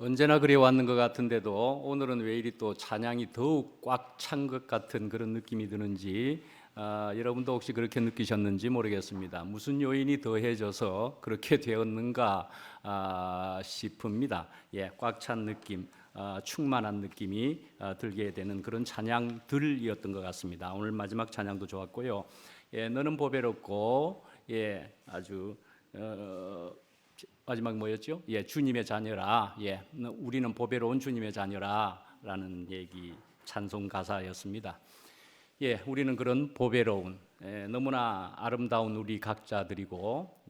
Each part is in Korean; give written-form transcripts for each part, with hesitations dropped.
언제나 그래 왔는 것 같은데도 오늘은 왜 이리 또 찬양이 더욱 꽉 찬 것 같은 그런 느낌이 드는지 여러분도 혹시 그렇게 느끼셨는지 모르겠습니다. 무슨 요인이 더해져서 그렇게 되었는가 싶습니다. 꽉 찬 느낌, 충만한 느낌이 들게 되는 그런 찬양들이었던 것 같습니다. 오늘 마지막 찬양도 좋았고요. 너는 보배롭고 아주 마지막 뭐였죠? 주님의 자녀라. 우리는 보배로운 주님의 자녀라라는 얘기 찬송 가사였습니다. 우리는 그런 보배로운 너무나 아름다운 우리 각자들이고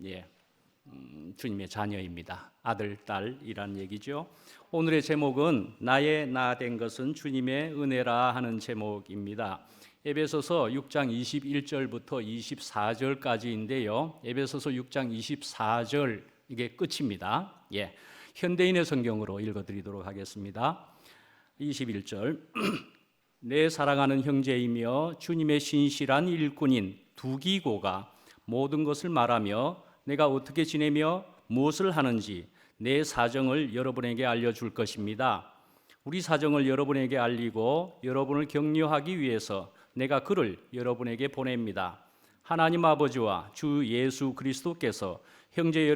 주님의 자녀입니다. 아들, 딸이란 얘기죠. 오늘의 제목은 나의 나 된 것은 주님의 은혜라 하는 제목입니다. 에베소서 6장 21절부터 24절까지인데요. 에베소서 6장 24절 이게 끝입니다. 현대인의 성경으로 읽어드리도록 하겠습니다. 21절 내 사랑하는 형제이며 주님의 신실한 일꾼인 두기고가 모든 것을 말하며 내가 어떻게 지내며 무엇을 하는지 내 사정을 여러분에게 알려줄 것입니다. 우리 사정을 여러분에게 알리고 여러분을 격려하기 위해서 내가 그를 여러분에게 보냅니다. 하나님 아버지와 주 예수 그리스도께서 형제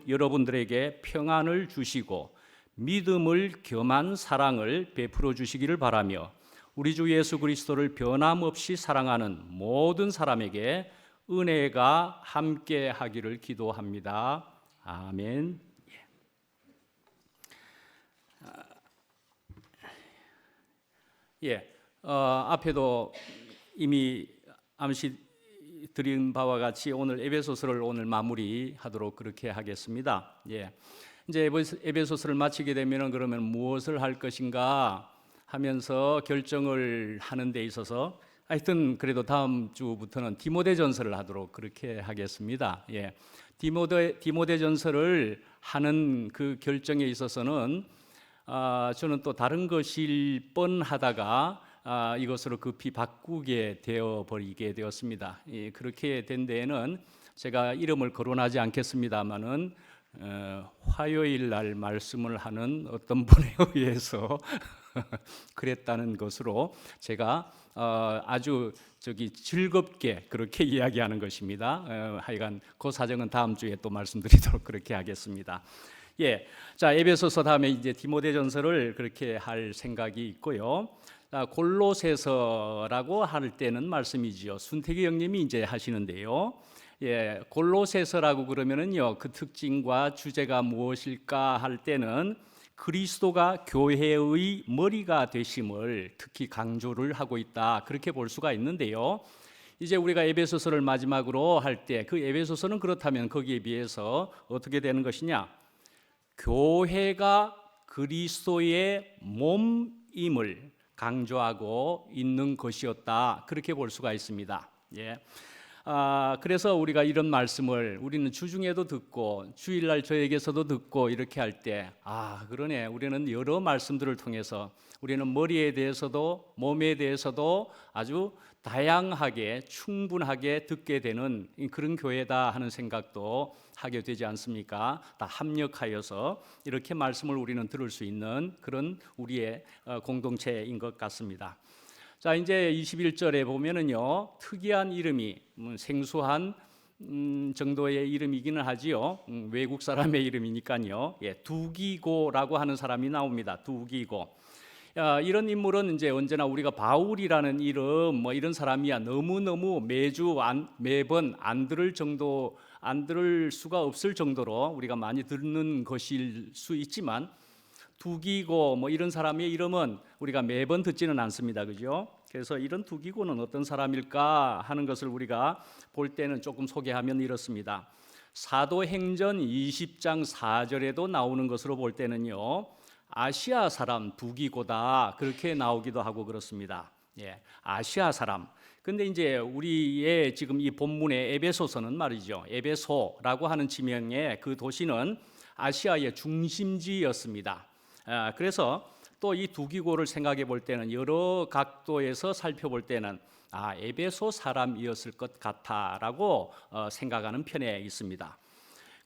여러분들에게 평안을 주시고 믿음을 겸한 사랑을 베풀어 주시기를 바라며 우리 주 예수 그리스도를 변함없이 사랑하는 모든 사람에게 은혜가 함께 하기를 기도합니다. 아멘. 앞에도 이미 암시 드린 바와 같이 오늘 에베소서를 오늘 마무리하도록 그렇게 하겠습니다. 이제 에베소서를 마치게 되면은 그러면 무엇을 할 것인가 하면서 결정을 하는 데 있어서 하여튼 그래도 다음 주부터는 디모데전서를 하도록 그렇게 하겠습니다. 디모데전서를 하는 그 결정에 있어서는 저는 또 다른 것일 뻔하다가 이것으로 급히 바꾸게 되어버리게 되었습니다. 그렇게 된 데에는 제가 이름을 거론하지 않겠습니다마는 화요일 날 말씀을 하는 어떤 분에 의해서 그랬다는 것으로 제가 아주 즐겁게 그렇게 이야기하는 것입니다. 하여간 그 사정은 다음 주에 또 말씀드리도록 그렇게 하겠습니다. 자, 에베소서 다음에 이제 디모데전서를 그렇게 할 생각이 있고요. 골로새서라고 할 때는 말씀이지요. 순택이 형님이 이제 하시는데요. 골로새서라고 그러면은요, 그 특징과 주제가 무엇일까 할 때는 그리스도가 교회의 머리가 되심을 특히 강조를 하고 있다. 그렇게 볼 수가 있는데요. 이제 우리가 에베소서를 마지막으로 할 때 그 에베소서는 그렇다면 거기에 비해서 어떻게 되는 것이냐? 교회가 그리스도의 몸임을 강조하고 있는 것이었다. 그렇게 볼 수가 있습니다. 그래서 우리가 이런 말씀을 우리는 주중에도 듣고 주일날 저에게서도 듣고 이렇게 할 때 그러네. 우리는 여러 말씀들을 통해서 우리는 머리에 대해서도 몸에 대해서도 아주 다양하게 충분하게 듣게 되는 그런 교회다 하는 생각도 하게 되지 않습니까? 다 합력하여서 이렇게 말씀을 우리는 들을 수 있는 그런 우리의 공동체인 것 같습니다. 자, 이제 21절에 보면은요, 특이한 이름이 생소한 정도의 이름이기는 하지요. 외국 사람의 이름이니까요. 두기고라고 하는 사람이 나옵니다. 두기고. 이런 인물은 이제 언제나 우리가 바울이라는 이름 이런 사람이야 너무너무 매번 안 들을 수가 없을 정도로 우리가 많이 듣는 것일 수 있지만 두기고 이런 사람의 이름은 우리가 매번 듣지는 않습니다. 그죠? 그래서 이런 두기고는 어떤 사람일까 하는 것을 우리가 볼 때는 조금 소개하면 이렇습니다. 사도행전 20장 4절에도 나오는 것으로 볼 때는요, 아시아 사람 두기고다 그렇게 나오기도 하고 그렇습니다. 아시아 사람. 근데 이제 우리의 지금 이 본문의 에베소서는 말이죠. 에베소라고 하는 지명의 그 도시는 아시아의 중심지였습니다. 그래서 또 이 두기고를 생각해 볼 때는 여러 각도에서 살펴볼 때는 에베소 사람이었을 것 같다라고 생각하는 편에 있습니다.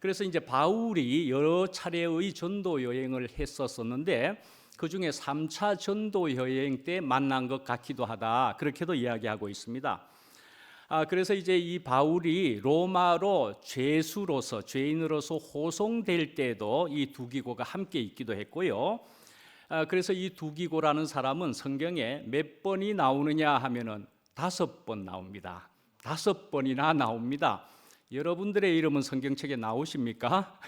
그래서 이제 바울이 여러 차례의 전도 여행을 했었었는데 그 중에 3차 전도 여행 때 만난 것 같기도 하다. 그렇게도 이야기하고 있습니다. 그래서 이제 이 바울이 로마로 죄수로서 죄인으로서 호송될 때도 이 두기고가 함께 있기도 했고요. 그래서 이 두기고라는 사람은 성경에 몇 번이 나오느냐 하면은 5번 나옵니다. 5번이나 나옵니다. 여러분들의 이름은 성경책에 나오십니까?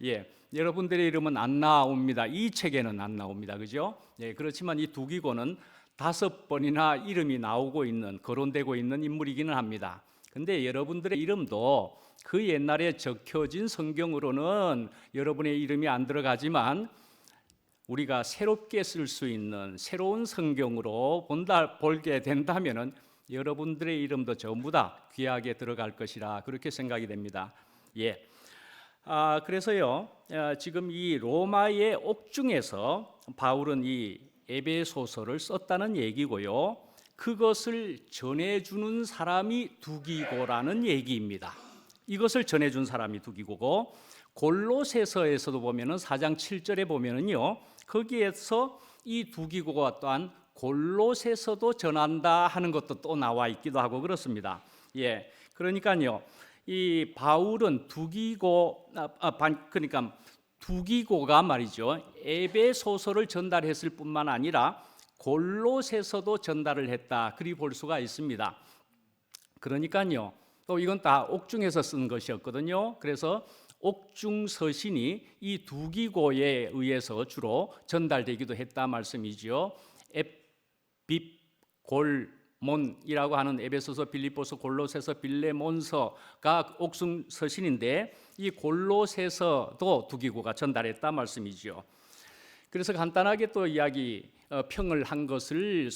예, 여러분들의 이름은 안 나옵니다. 이 책에는 안 나옵니다. 그죠? 예, 그렇지만 이 두기고는 5번이나 이름이 나오고 있는, 거론되고 있는 인물이기는 합니다. 근데 여러분들의 이름도 그 옛날에 적혀진 성경으로는 여러분의 이름이 안 들어가지만 우리가 새롭게 쓸 수 있는 새로운 성경으로 보게 된다면은 여러분들의 이름도 전부 다 귀하게 들어갈 것이라 그렇게 생각이 됩니다. 예. 그래서요, 지금 이 로마의 옥중에서 바울은 이 에베소서를 썼다는 얘기고요. 그것을 전해주는 사람이 두기고라는 얘기입니다. 이것을 전해준 사람이 두기고고, 골로새서에서도 보면은 4장 7절에 보면은요, 거기에서 이 두기고가 또한 골로새서도 전한다 하는 것도 또 나와 있기도 하고 그렇습니다. 예, 그러니까요, 이 바울은 그러니까 두기고가 말이죠, 에베소서를 전달했을 뿐만 아니라 골로새서도 전달을 했다, 그리 볼 수가 있습니다. 그러니까요, 또 이건 다 옥중에서 쓴 것이었거든요. 그래서 옥중 서신이 이 두기고에 의해서 주로 전달되기도 했다 말씀이죠. 빗골몬이라고 하는 에베소서, 빌립보서, 골로새서, 빌레몬서가 옥중 서신인데 이 골로새서도 두기고가 전달했다 말씀이죠. 그래서 간단하게 또 평을 한 것을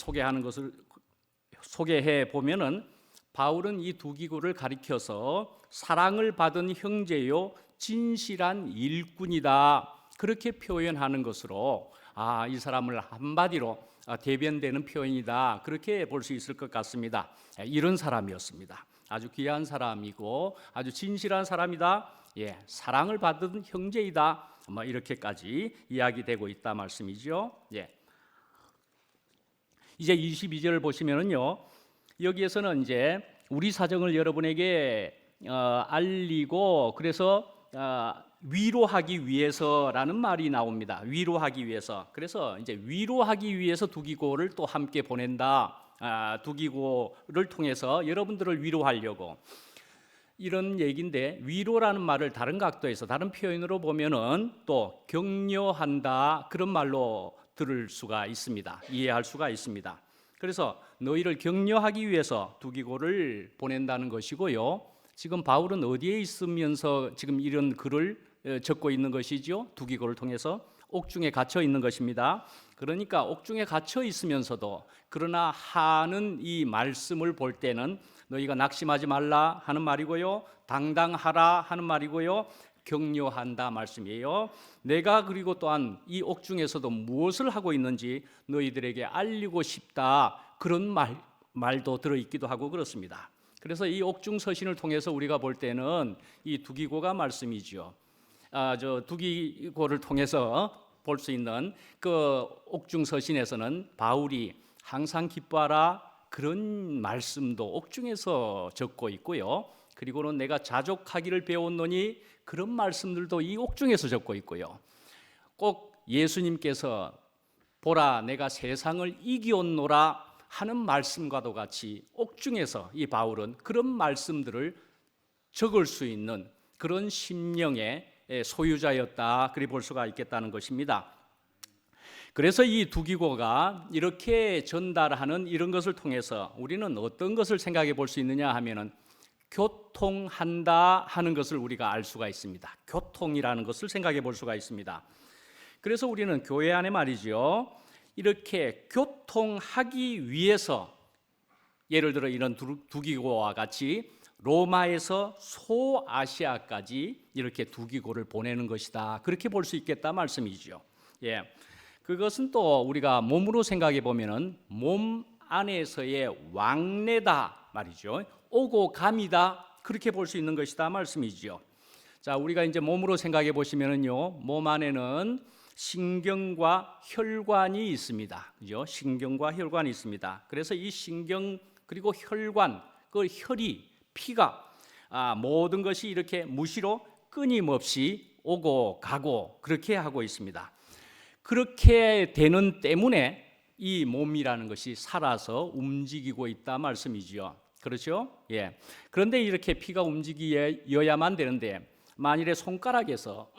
소개해 보면은, 바울은 이 두기고를 가리켜서 사랑을 받은 형제요 진실한 일꾼이다, 그렇게 표현하는 것으로 이 사람을 한마디로 대변되는 표현이다, 그렇게 볼 수 있을 것 같습니다. 이런 사람이었습니다. 아주 귀한 사람이고 아주 진실한 사람이다. 예, 사랑을 받은 형제이다. 이렇게까지 이야기되고 있다 말씀이죠. 예. 이제 22절을 보시면은요, 여기에서는 이제 우리 사정을 여러분에게 알리고, 그래서 위로하기 위해서라는 말이 나옵니다. 위로하기 위해서. 그래서 이제 위로하기 위해서 두기고를 또 함께 보낸다. 두기고를 통해서 여러분들을 위로하려고, 이런 얘기인데, 위로라는 말을 다른 각도에서 다른 표현으로 보면은 또 격려한다, 그런 말로 들을 수가 있습니다. 이해할 수가 있습니다. 그래서 너희를 격려하기 위해서 두기고를 보낸다는 것이고요. 지금 바울은 어디에 있으면서 지금 이런 글을 적고 있는 것이죠? 두기고를 통해서 옥중에 갇혀 있는 것입니다. 그러니까 옥중에 갇혀 있으면서도 그러나 하는 이 말씀을 볼 때는 너희가 낙심하지 말라 하는 말이고요, 당당하라 하는 말이고요, 격려한다 말씀이에요. 내가 그리고 또한 이 옥중에서도 무엇을 하고 있는지 너희들에게 알리고 싶다, 그런 말도 들어있기도 하고 그렇습니다. 그래서 이 옥중 서신을 통해서 우리가 볼 때는 이 두기고가 말씀이죠. 두기고를 통해서 볼 수 있는 그 옥중 서신에서는 바울이 항상 기뻐하라, 그런 말씀도 옥중에서 적고 있고요. 그리고는 내가 자족하기를 배웠노니, 그런 말씀들도 이 옥중에서 적고 있고요. 꼭 예수님께서 보라 내가 세상을 이기었노라 하는 말씀과도 같이 옥중에서 이 바울은 그런 말씀들을 적을 수 있는 그런 심령의 소유자였다, 그리 볼 수가 있겠다는 것입니다. 그래서 이 두기고가 이렇게 전달하는 이런 것을 통해서 우리는 어떤 것을 생각해 볼 수 있느냐 하면은, 교통한다 하는 것을 우리가 알 수가 있습니다. 교통이라는 것을 생각해 볼 수가 있습니다. 그래서 우리는 교회 안에 말이죠, 이렇게 교통하기 위해서, 예를 들어 이런 두기고와 같이 로마에서 소아시아까지 이렇게 두기고를 보내는 것이다, 그렇게 볼 수 있겠다 말씀이죠. 예, 그것은 또 우리가 몸으로 생각해 보면은 몸 안에서의 왕래다 말이죠. 오고 감이다, 그렇게 볼 수 있는 것이다 말씀이죠. 자, 우리가 이제 몸으로 생각해 보시면은요, 몸 안에는 신경과 혈관이 있습니다. 그죠? 신경과 혈관이 있습니다. 그래서 이 신경 그리고 혈관, 그 혈이 피가 모든 것이 이렇게 무시로 끊임없이 오고 가고 그렇게 하고 있습니다. 그렇게 되는 때문에 이 몸이라는 것이 살아서 움직이고 있다 말씀이지요. 그렇죠? 예. 그런데 이렇게 피가 움직여야만 되는데 만일에 손가락에서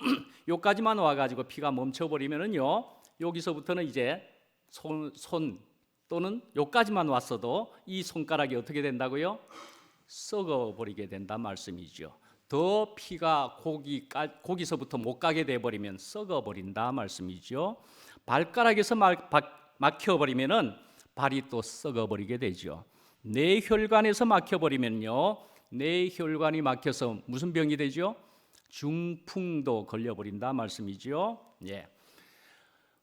여기까지만 와가지고 피가 멈춰버리면은요, 여기서부터는 이제 손 또는 여기까지만 왔어도 이 손가락이 어떻게 된다고요? 썩어버리게 된다 말씀이죠. 더 피가 거기서부터 못 가게 돼버리면 썩어버린다 말씀이죠. 발가락에서 막혀버리면은 발이 또 썩어버리게 되죠. 뇌혈관에서 막혀버리면요, 뇌혈관이 막혀서 무슨 병이 되죠? 중풍도 걸려버린다 말씀이죠. 예.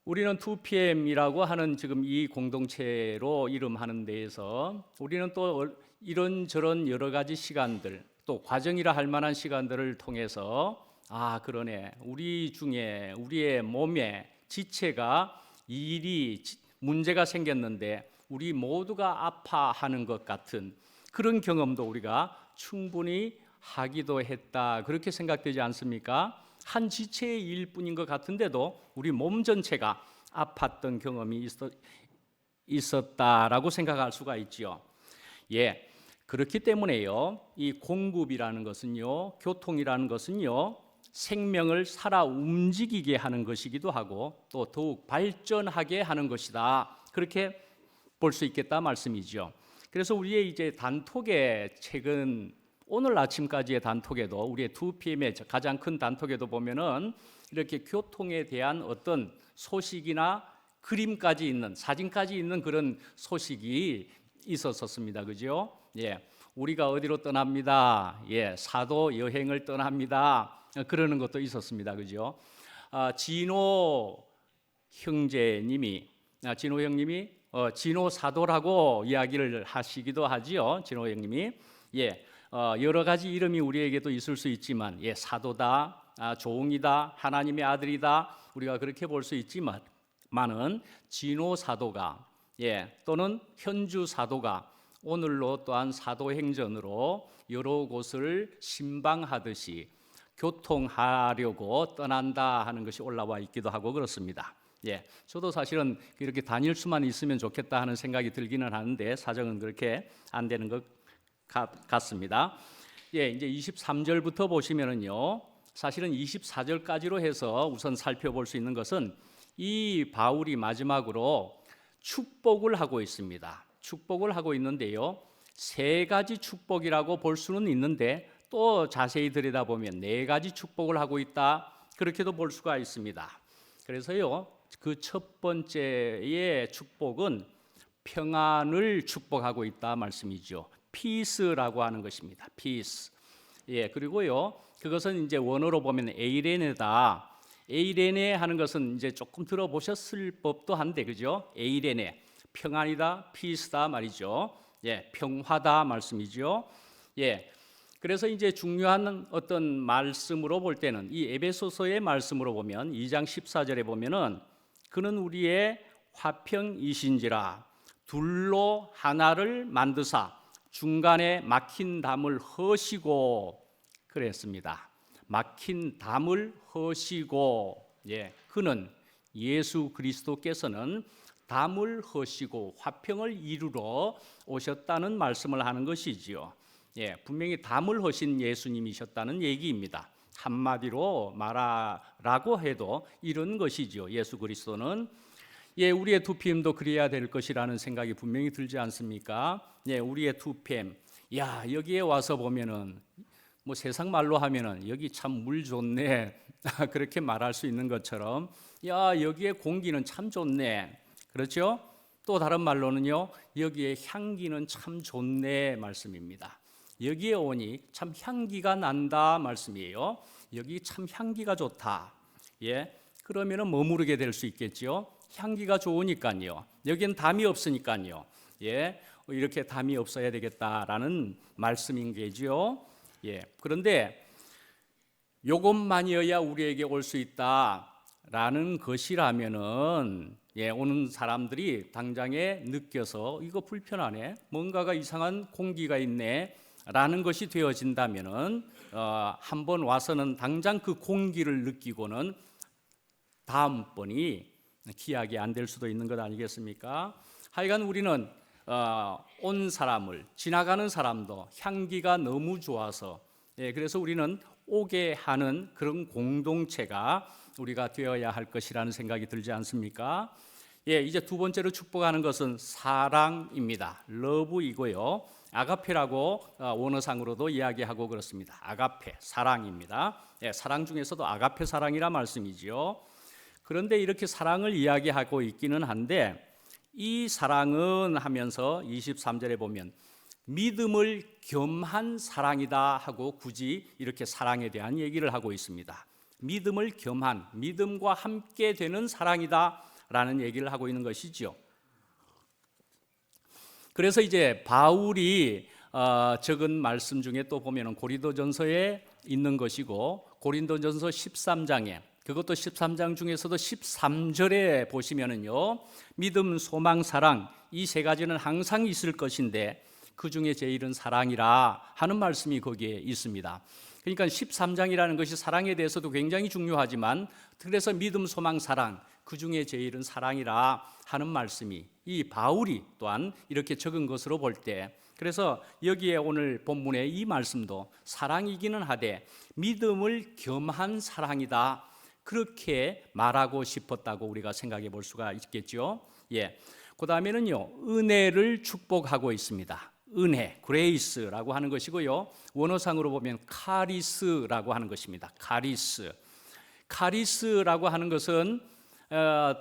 우리는 2PM이라고 하는 지금 이 공동체로 이름하는 데에서 우리는 또 이런저런 여러 가지 시간들, 또 과정이라 할 만한 시간들을 통해서 그러네, 우리 중에 우리의 몸에 지체가 문제가 생겼는데 우리 모두가 아파하는 것 같은 그런 경험도 우리가 충분히 하기도 했다, 그렇게 생각되지 않습니까? 한 지체의 일뿐인 것 같은데도 우리 몸 전체가 아팠던 경험이 있었다라고 생각할 수가 있지요. 예, 그렇기 때문에요, 이 공급이라는 것은요, 교통이라는 것은요, 생명을 살아 움직이게 하는 것이기도 하고 또 더욱 발전하게 하는 것이다, 그렇게 볼 수 있겠다 말씀이죠. 그래서 우리의 이제 단톡의 최근 오늘 아침까지의 단톡에도, 우리의 2PM의 가장 큰 단톡에도 보면은 이렇게 교통에 대한 어떤 소식이나 그림까지 있는, 사진까지 있는 그런 소식이 있었었습니다. 그죠? 예. 우리가 어디로 떠납니다. 예. 사도 여행을 떠납니다. 그러는 것도 있었습니다. 그죠? 진호 형님이 진호 사도라고 이야기를 하시기도 하지요. 진호 형님이. 예. 여러 가지 이름이 우리에게도 있을 수 있지만, 예, 사도다, 조응이다, 하나님의 아들이다, 우리가 그렇게 볼 수 있지만은 진호 사도가, 예, 또는 현주 사도가 오늘로 또한 사도행전으로 여러 곳을 신방하듯이 교통하려고 떠난다 하는 것이 올라와 있기도 하고 그렇습니다. 예, 저도 사실은 이렇게 다닐 수만 있으면 좋겠다 하는 생각이 들기는 하는데 사정은 그렇게 안 되는 것 같습니다. 예, 이제 23절부터 보시면은요, 사실은 24절까지로 해서 우선 살펴볼 수 있는 것은 이 바울이 마지막으로 축복을 하고 있습니다. 축복을 하고 있는데요, 세 가지 축복이라고 볼 수는 있는데 또 자세히 들여다보면 네 가지 축복을 하고 있다, 그렇게도 볼 수가 있습니다. 그래서요, 그 첫 번째의 축복은 평안을 축복하고 있다 말씀이죠. 피스라고 하는 것입니다. 피스. 예, 그리고요, 그것은 이제 원어로 보면 에이레네다. 에이레네 하는 것은 이제 조금 들어보셨을 법도 한데, 그죠? 에이레네, 평안이다, 피스다 말이죠. 예, 평화다 말씀이죠. 예, 그래서 이제 중요한 어떤 말씀으로 볼 때는 이 에베소서의 말씀으로 보면 2장 14절에 보면은 그는 우리의 화평이신지라 둘로 하나를 만드사 중간에 막힌 담을 허시고 그랬습니다. 막힌 담을 허시고, 예, 그는 예수 그리스도께서는 담을 허시고 화평을 이루러 오셨다는 말씀을 하는 것이지요. 예, 분명히 담을 허신 예수님이셨다는 얘기입니다. 한마디로 말하라고 해도 이런 것이지요. 예수 그리스도는, 예, 우리의 2PM도 그래야 될 것이라는 생각이 분명히 들지 않습니까? 예, 우리의 2PM, 야, 여기에 와서 보면은 뭐 세상 말로 하면은 여기 참 물 좋네 그렇게 말할 수 있는 것처럼, 야, 여기에 공기는 참 좋네, 그렇죠? 또 다른 말로는요, 여기에 향기는 참 좋네 말씀입니다. 여기에 오니 참 향기가 난다 말씀이에요. 여기 참 향기가 좋다. 예, 그러면은 머무르게 될 수 있겠죠. 향기가 좋으니까요. 여기는 담이 없으니까요. 예, 이렇게 담이 없어야 되겠다라는 말씀인 게죠. 예, 그런데 요것만이어야 우리에게 올 수 있다라는 것이라면은 오는 사람들이 당장에 느껴서 이거 불편하네, 뭔가가 이상한 공기가 있네 라는 것이 되어진다면은 한번 와서는 당장 그 공기를 느끼고는 다음번이 기약이 안 될 수도 있는 것 아니겠습니까? 하여간 우리는 온 사람을, 지나가는 사람도 향기가 너무 좋아서 그래서 우리는 오게 하는 그런 공동체가 우리가 되어야 할 것이라는 생각이 들지 않습니까? 이제 두 번째로 축복하는 것은 사랑입니다. 러브이고요. 아가페라고 원어상으로도 이야기하고 그렇습니다. 아가페, 사랑입니다. 사랑 중에서도 아가페 사랑이라 말씀이죠. 그런데 이렇게 사랑을 이야기하고 있기는 한데 이 사랑은 하면서 23절에 보면 믿음을 겸한 사랑이다 하고 굳이 이렇게 사랑에 대한 얘기를 하고 있습니다. 믿음을 겸한, 믿음과 함께 되는 사랑이다 라는 얘기를 하고 있는 것이죠. 그래서 이제 바울이 적은 말씀 중에 또 보면 고린도전서에 있는 것이고 고린도전서 13장에 그것도 13장 중에서도 13절에 보시면은요, 믿음, 소망, 사랑 이 세 가지는 항상 있을 것인데 그 중에 제일은 사랑이라 하는 말씀이 거기에 있습니다. 그러니까 13장이라는 것이 사랑에 대해서도 굉장히 중요하지만 그래서 믿음, 소망, 사랑 그 중에 제일은 사랑이라 하는 말씀이 이 바울이 또한 이렇게 적은 것으로 볼 때 그래서 여기에 오늘 본문의 이 말씀도 사랑이기는 하되 믿음을 겸한 사랑이다 그렇게 말하고 싶었다고 우리가 생각해 볼 수가 있겠죠. 그 다음에는요, 은혜를 축복하고 있습니다. 은혜, 그레이스라고 하는 것이고요. 원어상으로 보면 카리스라고 하는 것입니다. 카리스라고 하는 것은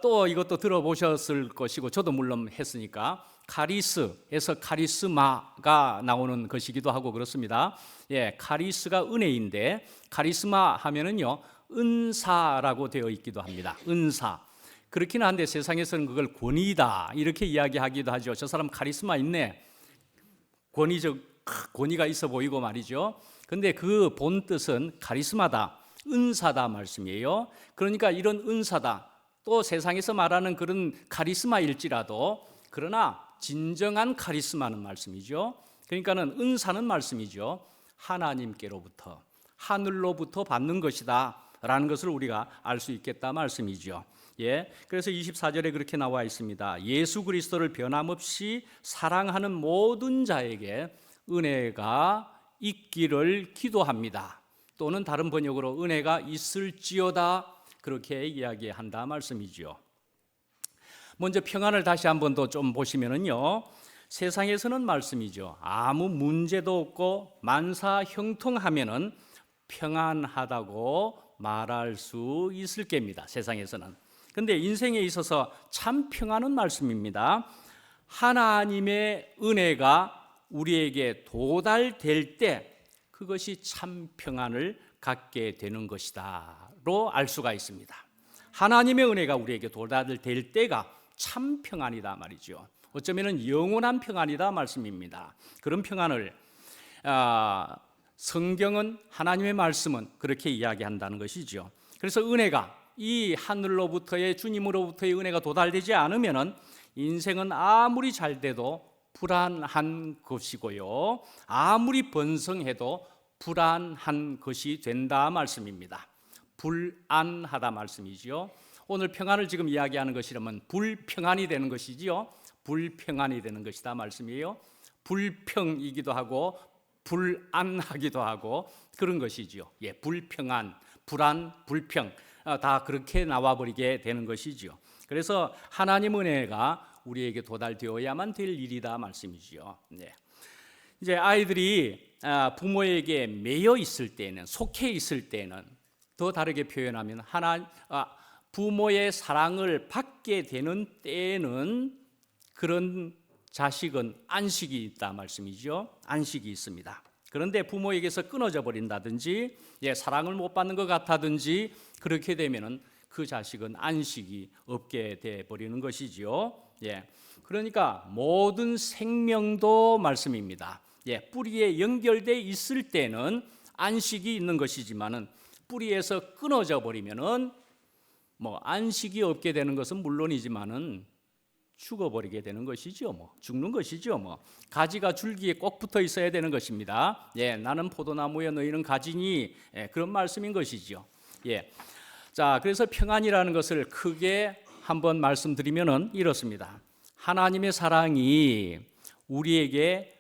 또 이것도 들어보셨을 것이고 저도 물론 했으니까 카리스에서 카리스마가 나오는 것이기도 하고 그렇습니다. 카리스가 은혜인데 카리스마 하면은요 은사라고 되어 있기도 합니다. 은사. 그렇기는 한데 세상에서는 그걸 권위다 이렇게 이야기하기도 하죠. 저 사람 카리스마 있네. 권위가 있어 보이고 말이죠. 근데 그 본 뜻은 카리스마다, 은사다 말씀이에요. 그러니까 이런 은사다. 또 세상에서 말하는 그런 카리스마일지라도 그러나 진정한 카리스마는 말씀이죠. 그러니까는 은사는 말씀이죠. 하나님께로부터, 하늘로부터 받는 것이다 라는 것을 우리가 알 수 있겠다 말씀이죠. 그래서 24절에 그렇게 나와 있습니다. 예수 그리스도를 변함없이 사랑하는 모든 자에게 은혜가 있기를 기도합니다. 또는 다른 번역으로 은혜가 있을지어다 그렇게 이야기한다 말씀이죠. 먼저 평안을 다시 한 번 더 좀 보시면은요, 세상에서는 말씀이죠. 아무 문제도 없고 만사 형통하면은 평안하다고 말할 수 있을 겁니다. 세상에서는. 근데 인생에 있어서 참 평안은 말씀입니다. 하나님의 은혜가 우리에게 도달될 때 그것이 참 평안을 갖게 되는 것이다로 알 수가 있습니다. 하나님의 은혜가 우리에게 도달될 때가 참 평안이다 말이죠. 어쩌면 영원한 평안이다 말씀입니다. 그런 평안을 성경은 하나님의 말씀은 그렇게 이야기한다는 것이죠. 그래서 은혜가 이 하늘로부터의 주님으로부터의 은혜가 도달되지 않으면은 인생은 아무리 잘 돼도 불안한 것이고요. 아무리 번성해도 불안한 것이 된다 말씀입니다. 불안하다 말씀이지요. 오늘 평안을 지금 이야기하는 것이라면 불평안이 되는 것이지요. 불평안이 되는 것이다 말씀이에요. 불평이기도 하고 불안하기도 하고 그런 것이지요. 불평안, 불안, 불평 다 그렇게 나와버리게 되는 것이지요. 그래서 하나님 은혜가 우리에게 도달되어야만 될 일이다 말씀이지요. 이제 아이들이 부모에게 매여 있을 때는, 속해 있을 때는 더 다르게 표현하면 부모의 사랑을 받게 되는 때에는 그런 자식은 안식이 있다 말씀이죠. 안식이 있습니다. 그런데 부모에게서 끊어져 버린다든지 사랑을 못 받는 것 같다든지 그렇게 되면은 그 자식은 안식이 없게 돼 버리는 것이지요. 그러니까 모든 생명도 말씀입니다. 뿌리에 연결돼 있을 때는 안식이 있는 것이지만은 뿌리에서 끊어져 버리면은 뭐 안식이 없게 되는 것은 물론이지만은 죽어버리게 되는 것이죠. 뭐 죽는 것이죠. 뭐 가지가 줄기에 꼭 붙어 있어야 되는 것입니다. 예, 나는 포도나무여 너희는 가지니, 그런 말씀인 것이죠. 예, 자, 그래서 평안이라는 것을 크게 한번 말씀드리면은 이렇습니다. 하나님의 사랑이 우리에게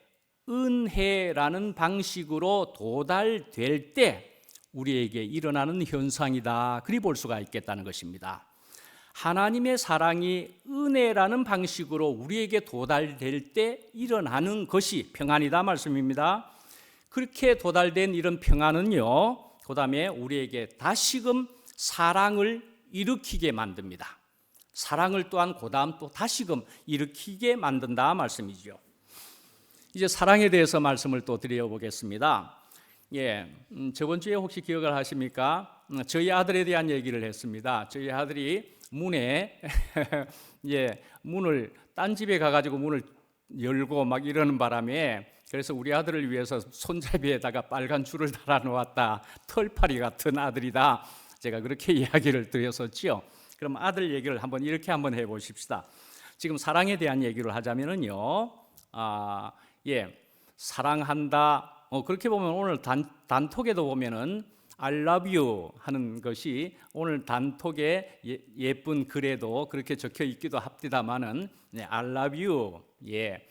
은혜라는 방식으로 도달될 때 우리에게 일어나는 현상이다. 그리 볼 수가 있겠다는 것입니다. 하나님의 사랑이 은혜라는 방식으로 우리에게 도달될 때 일어나는 것이 평안이다 말씀입니다. 그렇게 도달된 이런 평안은요, 그 다음에 우리에게 다시금 사랑을 일으키게 만듭니다. 사랑을 또한 그 다음 또 다시금 일으키게 만든다 말씀이죠. 이제 사랑에 대해서 말씀을 또 드려보겠습니다. 예, 저번 주에 혹시 기억을 하십니까? 저희 아들에 대한 얘기를 했습니다. 저희 아들이 문에 예, 문을 딴 집에 가가지고 문을 열고 막 이러는 바람에, 그래서 우리 아들을 위해서 손잡이에다가 빨간 줄을 달아 놓았다. 털파리 같은 아들이다. 제가 그렇게 이야기를 드렸었지요. 그럼 아들 얘기를 한번 이렇게 한번 해보십시다. 지금 사랑에 대한 얘기를 하자면은요, 예, 사랑한다. 그렇게 보면 오늘 단톡에도 보면은 I love you 하는 것이 오늘 단톡에 예쁜 글에도 그렇게 적혀 있기도 합니다만은, I love you. 예.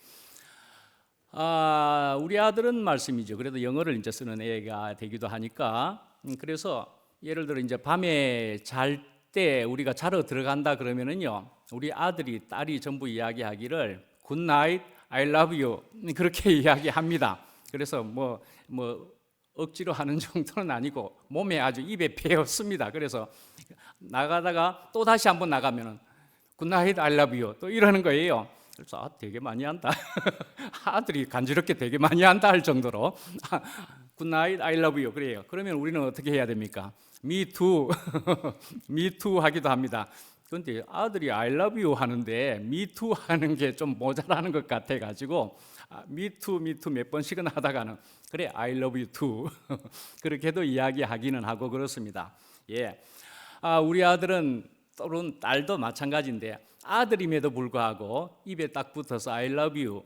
우리 아들은 말씀이죠. 그래도 영어를 이제 쓰는 애가 되기도 하니까, 그래서 예를 들어 이제 밤에 잘 때 우리가 자러 들어간다 그러면은요, 우리 아들이 딸이 전부 이야기하기를 Good night, I love you 그렇게 이야기합니다. 그래서 뭐 억지로 하는 정도는 아니고 몸에 아주 입에 배었습니다. 그래서 나가다가 또 다시 한번 나가면은 Good night, I love you 또 이러는 거예요. 그래서 되게 많이 한다. 아들이 간지럽게 되게 많이 한다 할 정도로 Good night, I love you 그래요. 그러면 우리는 어떻게 해야 됩니까? Me too, me too 하기도 합니다. 그런데 아들이 I love you 하는데 me too 하는 게 좀 모자라는 것 같아가지고 me too 몇 번씩은 하다가는 그래 I love you too 그렇게도 이야기하기는 하고 그렇습니다. 예, 우리 아들은 또는 딸도 마찬가지인데 아들임에도 불구하고 입에 딱 붙어서 I love you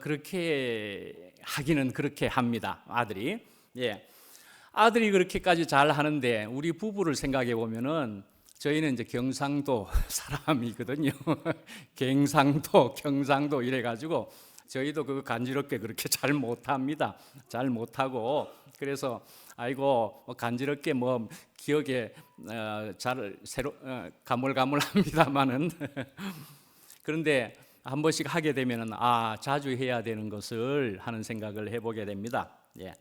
그렇게 하기는 그렇게 합니다. 아들이. 예, 아들이 그렇게까지 잘 하는데 우리 부부를 생각해 보면은 저희는 이제 경상도 사람이거든요. 경상도 이래가지고 저희도 그 간지럽게 그렇게 잘 못합니다. 잘 못하고 그래서 아이고 간지럽게 뭐 기억에 잘 새로 가물가물합니다만은 그런데 한 번씩 하게 되면은 자주 해야 되는 것을 하는 생각을 해보게 됩니다. 예.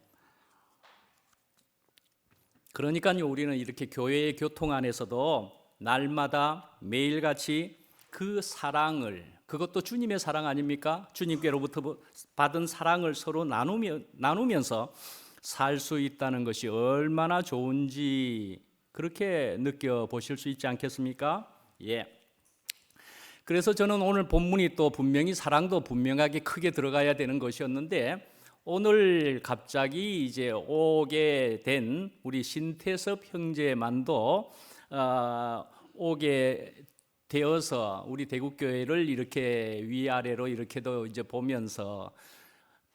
그러니까요, 우리는 이렇게 교회의 교통 안에서도 날마다 매일같이 그 사랑을, 그것도 주님의 사랑 아닙니까? 주님께로부터 받은 사랑을 서로 나누면서 살 수 있다는 것이 얼마나 좋은지 그렇게 느껴보실 수 있지 않겠습니까? 예. 그래서 저는 오늘 본문이 또 분명히 사랑도 분명하게 크게 들어가야 되는 것이었는데 오늘 갑자기 이제 오게 된 우리 신태섭 형제만도 오게 되어서 우리 대국교회를 이렇게 위아래로 이렇게도 이제 보면서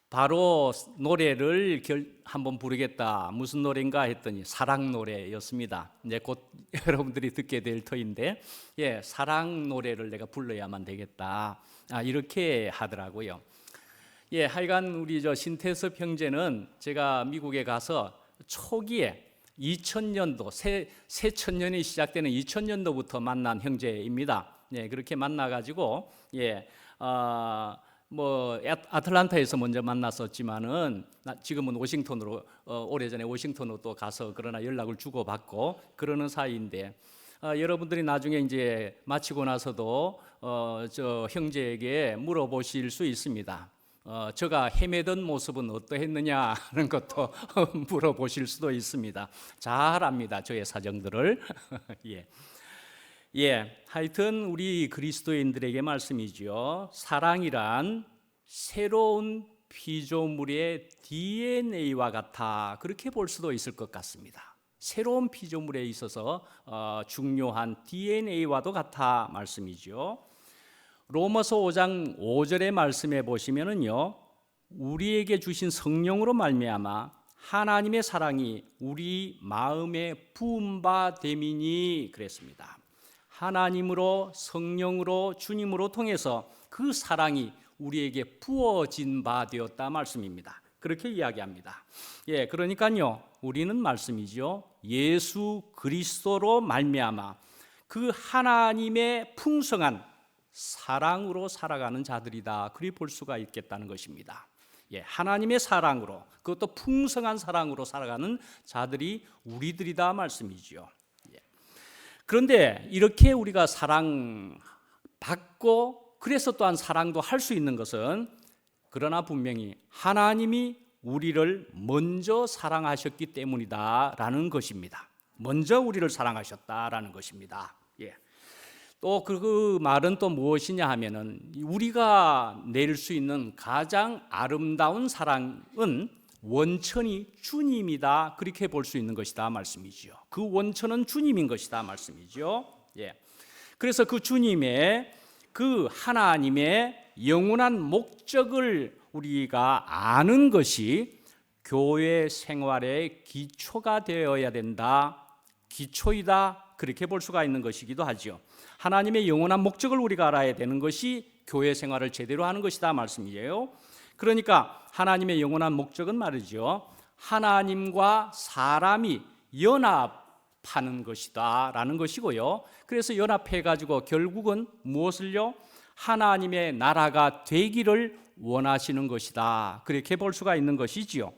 바로 노래를 한번 부르겠다. 무슨 노래인가 했더니 사랑 노래였습니다. 이제 곧 여러분들이 듣게 될 터인데, 예, 사랑 노래를 내가 불러야만 되겠다. 이렇게 하더라고요. 예, 하여간 우리 저 신태섭 형제는 제가 미국에 가서 초기에 2000년도 새천년이 시작되는 2000년도부터 만난 형제입니다. 예, 그렇게 만나가지고 뭐 아틀란타에서 먼저 만났었지만은 지금은 워싱턴으로 오래전에 워싱턴으로 또 가서 그러나 연락을 주고받고 그러는 사이인데 여러분들이 나중에 이제 마치고 나서도 저 형제에게 물어보실 수 있습니다. 저가 헤매던 모습은 어떠했느냐 하는 것도 물어보실 수도 있습니다. 잘 압니다. 저의 사정들을. 예, 하여튼 우리 그리스도인들에게 말씀이죠. 사랑이란 새로운 피조물의 DNA와 같아 그렇게 볼 수도 있을 것 같습니다. 새로운 피조물에 있어서 중요한 DNA와도 같아 말씀이죠. 로마서 5장 5절의 말씀에 보시면은요, 우리에게 주신 성령으로 말미암아 하나님의 사랑이 우리 마음에 부은 바 됨이니 그랬습니다. 하나님으로, 성령으로, 주님으로 통해서 그 사랑이 우리에게 부어진 바 되었다 말씀입니다. 그렇게 이야기합니다. 그러니까요, 우리는 말씀이죠. 예수 그리스도로 말미암아 그 하나님의 풍성한 사랑으로 살아가는 자들이다. 그리 볼 수가 있겠다는 것입니다. 하나님의 사랑으로, 그것도 풍성한 사랑으로 살아가는 자들이 우리들이다 말씀이죠. 그런데 이렇게 우리가 사랑받고 그래서 또한 사랑도 할 수 있는 것은, 그러나 분명히 하나님이 우리를 먼저 사랑하셨기 때문이다라는 것입니다. 먼저 우리를 사랑하셨다라는 것입니다. 또 그 말은 또 무엇이냐 하면은, 우리가 낼 수 있는 가장 아름다운 사랑은 원천이 주님이다, 그렇게 볼 수 있는 것이다 말씀이죠. 그 원천은 주님인 것이다 말씀이죠. 그래서 그 주님의, 그 하나님의 영원한 목적을 우리가 아는 것이 교회 생활의 기초가 되어야 된다, 기초이다, 그렇게 볼 수가 있는 것이기도 하죠. 하나님의 영원한 목적을 우리가 알아야 되는 것이 교회 생활을 제대로 하는 것이다 말씀이에요. 그러니까 하나님의 영원한 목적은 말이죠, 하나님과 사람이 연합하는 것이다 라는 것이고요. 그래서 연합해 가지고 결국은 무엇을요? 하나님의 나라가 되기를 원하시는 것이다, 그렇게 볼 수가 있는 것이지요.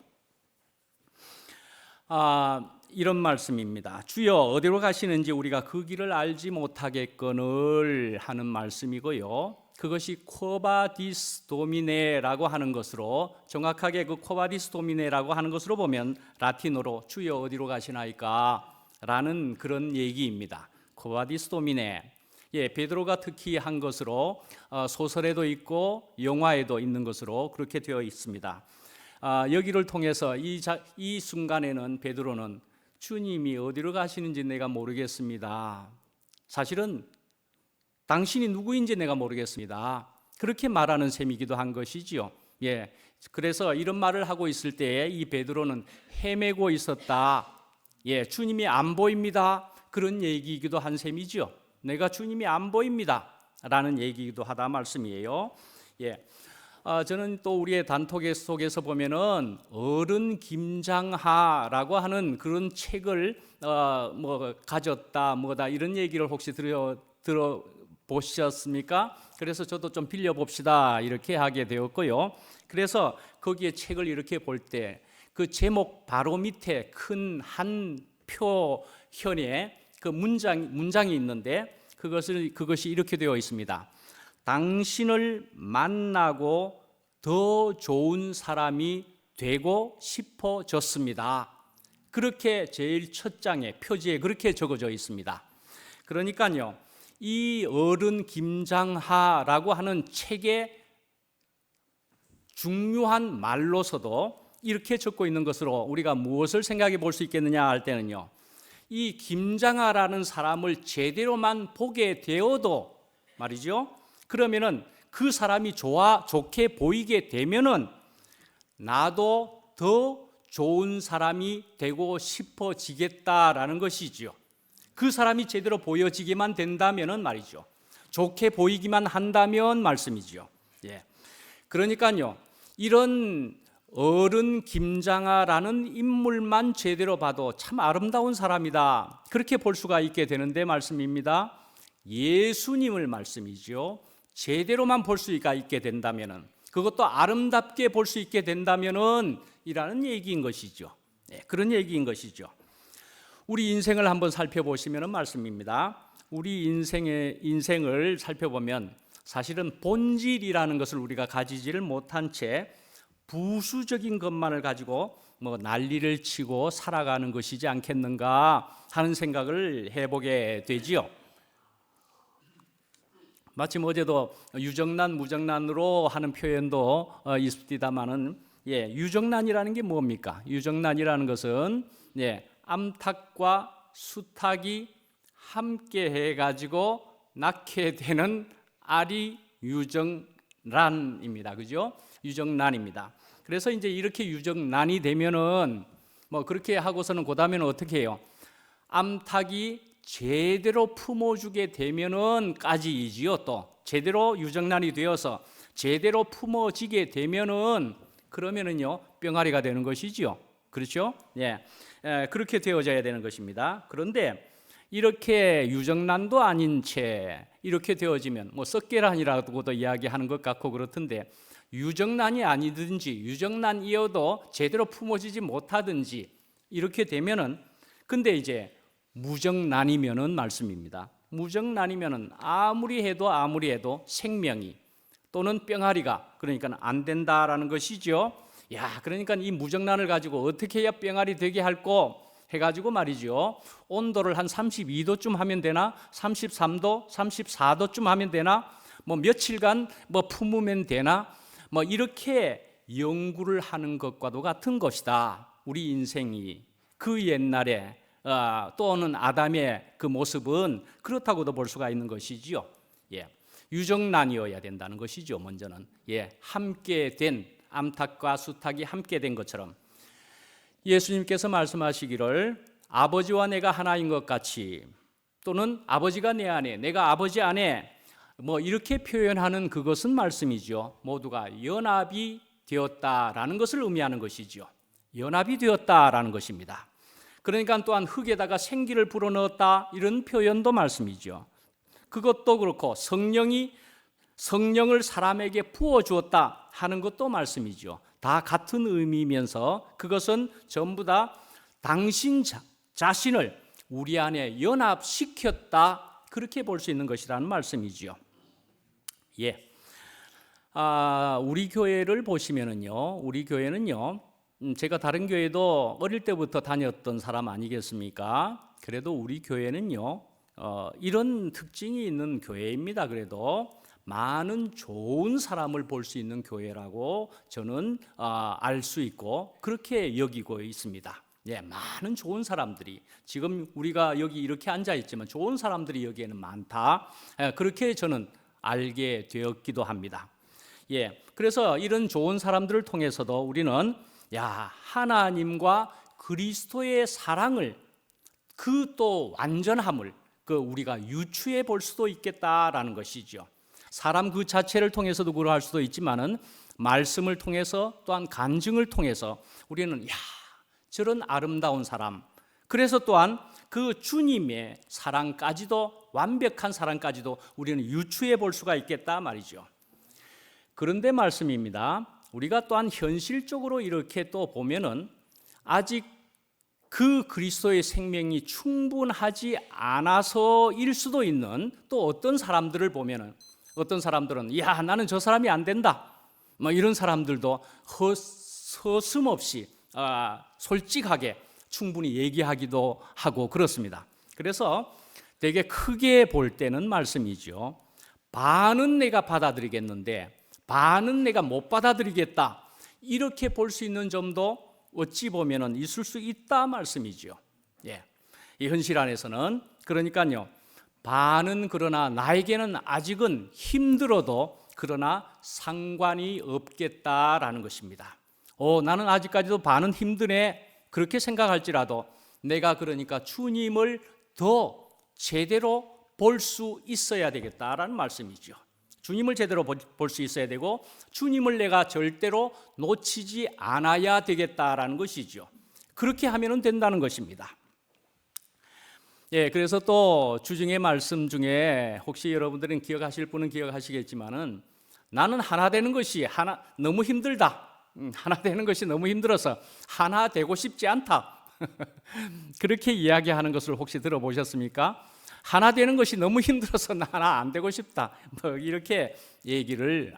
이런 말씀입니다. 주여 어디로 가시는지 우리가 그 길을 알지 못하겠거늘 하는 말씀이고요. 그것이 쿼바디스 도미네라고 하는 것으로, 정확하게 그 쿼바디스 도미네라고 하는 것으로 보면 라틴어로 주여 어디로 가시나이까 라는 그런 얘기입니다. 쿼바디스 도미네. 베드로가 특히 한 것으로 소설에도 있고 영화에도 있는 것으로 그렇게 되어 있습니다. 여기를 통해서 이 순간에는 베드로는 주님이 어디로 가시는지 내가 모르겠습니다. 사실은 당신이 누구인지 내가 모르겠습니다. 그렇게 말하는 셈이기도 한 것이지요. 그래서 이런 말을 하고 있을 때에 이 베드로는 헤매고 있었다. 주님이 안 보입니다. 그런 얘기이기도 한 셈이지요. 내가 주님이 안 보입니다 라는 얘기이기도 하다 말씀이에요. 저는 또 우리의 단톡 속에서 보면은 어른 김장하라고 하는 그런 책을 가졌다 뭐다 이런 얘기를 혹시 들어보셨습니까? 그래서 저도 좀 빌려봅시다 이렇게 하게 되었고요. 그래서 거기에 책을 이렇게 볼 때 그 제목 바로 밑에 큰 한 표현에 그 문장이 있는데, 그것이 이렇게 되어 있습니다. 당신을 만나고 더 좋은 사람이 되고 싶어졌습니다. 그렇게 제일 첫 장에 표지에 그렇게 적어져 있습니다. 그러니까요, 이 어른 김장하라고 하는 책의 중요한 말로서도 이렇게 적고 있는 것으로 우리가 무엇을 생각해 볼 수 있겠느냐 할 때는요, 이 김장하라는 사람을 제대로만 보게 되어도 말이죠, 그러면은 그 사람이 좋게 보이게 되면은 나도 더 좋은 사람이 되고 싶어지겠다라는 것이지요. 그 사람이 제대로 보여지기만 된다면은 말이죠, 좋게 보이기만 한다면 말씀이지요. 그러니까요, 이런 어른 김장하라는 인물만 제대로 봐도 참 아름다운 사람이다, 그렇게 볼 수가 있게 되는데 말씀입니다. 예수님을 말씀이죠, 제대로만 볼 수가 있게 된다면은, 그것도 아름답게 볼 수 있게 된다면은 이라는 얘기인 것이죠. 그런 얘기인 것이죠. 우리 인생을 한번 살펴보시면은 말씀입니다. 우리 인생을 살펴보면 사실은 본질이라는 것을 우리가 가지지를 못한 채 부수적인 것만을 가지고 난리를 치고 살아가는 것이지 않겠는가 하는 생각을 해보게 되지요. 마침 어제도 유정난 무정난으로 하는 표현도 있습니다만은, 유정난이라는 게 뭡니까? 유정난이라는 것은 암탉과 수탉이 함께 해가지고 낳게 되는 알이 유정란입니다. 그죠? 유정란입니다. 그래서 이제 이렇게 유정란이 되면은 뭐 그렇게 하고서는 그 다음에는 어떻게 해요? 암탉이 제대로 품어주게 되면은 까지이지요. 또 제대로 유정란이 되어서 제대로 품어지게 되면은 그러면은요 병아리가 되는 것이지요. 그렇죠? 예, 그렇게 되어져야 되는 것입니다. 그런데 이렇게 유정란도 아닌 채 이렇게 되어지면 뭐 썩계란이라고도 이야기하는 것 같고 그렇던데 유정란이 아니든지 유정란이어도 제대로 품어지지 못하든지 이렇게 되면은 근데 이제 무정란이면은 말씀입니다. 무정란이면은 아무리 해도 생명이 또는 병아리가 그러니까 안 된다라는 것이죠. 야, 그러니까 이 무정란을 가지고 어떻게 해야 병아리 되게 할꼬 해가지고 말이죠. 온도를 한 32도쯤 하면 되나, 33도, 34도쯤 하면 되나, 뭐 며칠간 뭐 품으면 되나, 뭐 이렇게 연구를 하는 것과도 같은 것이다. 우리 인생이 그 옛날에 또는 아담의 그 모습은 그렇다고도 볼 수가 있는 것이지요. 예, 유정란이어야 된다는 것이죠. 먼저는 함께 된 암탉과 수탉이 함께 된 것처럼 예수님께서 말씀하시기를 아버지와 내가 하나인 것 같이 또는 아버지가 내 안에 내가 아버지 안에 뭐 이렇게 표현하는 그것은 말씀이죠. 모두가 연합이 되었다라는 것을 의미하는 것이죠. 연합이 되었다라는 것입니다. 그러니까 또한 흙에다가 생기를 불어넣었다 이런 표현도 말씀이죠. 그것도 그렇고 성령을 사람에게 부어주었다 하는 것도 말씀이죠. 다 같은 의미이면서 그것은 전부 다 당신 자신을 우리 안에 연합시켰다 그렇게 볼 수 있는 것이라는 말씀이죠. 예, 우리 교회를 보시면은요, 우리 교회는요, 제가 다른 교회도 어릴 때부터 다녔던 사람 아니겠습니까? 그래도 우리 교회는요, 이런 특징이 있는 교회입니다. 그래도 많은 좋은 사람을 볼 수 있는 교회라고 저는 알 수 있고 그렇게 여기고 있습니다. 예, 많은 좋은 사람들이 지금 우리가 여기 이렇게 앉아 있지만 좋은 사람들이 여기에는 많다. 그렇게 저는 알게 되었기도 합니다. 예, 그래서 이런 좋은 사람들을 통해서도 우리는 하나님과 그리스도의 사랑을 그 또 완전함을 우리가 유추해 볼 수도 있겠다라는 것이죠. 사람 그 자체를 통해서도 그러할 수도 있지만은 말씀을 통해서 또한 간증을 통해서 우리는 저런 아름다운 사람, 그래서 또한 그 주님의 사랑까지도 완벽한 사랑까지도 우리는 유추해 볼 수가 있겠다 말이죠. 그런데 말씀입니다. 우리가 또한 현실적으로 이렇게 또 보면은 아직 그 그리스도의 생명이 충분하지 않아서일 수도 있는 또 어떤 사람들을 보면은 어떤 사람들은 나는 저 사람이 안 된다 뭐 이런 사람들도 서슴없이 솔직하게 충분히 얘기하기도 하고 그렇습니다. 그래서 되게 크게 볼 때는 말씀이죠. 반은 내가 받아들이겠는데 반은 내가 못 받아들이겠다 이렇게 볼 수 있는 점도 어찌 보면은 있을 수 있다 말씀이죠. 예, 이 현실 안에서는 그러니까요. 반은 그러나 나에게는 아직은 힘들어도 그러나 상관이 없겠다라는 것입니다. 나는 아직까지도 반은 힘드네 그렇게 생각할지라도 내가 그러니까 주님을 더 제대로 볼 수 있어야 되겠다라는 말씀이죠. 주님을 제대로 볼 수 있어야 되고 주님을 내가 절대로 놓치지 않아야 되겠다라는 것이죠. 그렇게 하면 된다는 것입니다. 예, 그래서 또 주중의 말씀 중에 혹시 여러분들은 기억하실 분은 기억하시겠지만은 나는 하나 되는 것이 너무 힘들다. 하나 되는 것이 너무 힘들어서 하나 되고 싶지 않다. 그렇게 이야기하는 것을 혹시 들어보셨습니까? 하나 되는 것이 너무 힘들어서 나 하나 안 되고 싶다. 뭐 이렇게 얘기를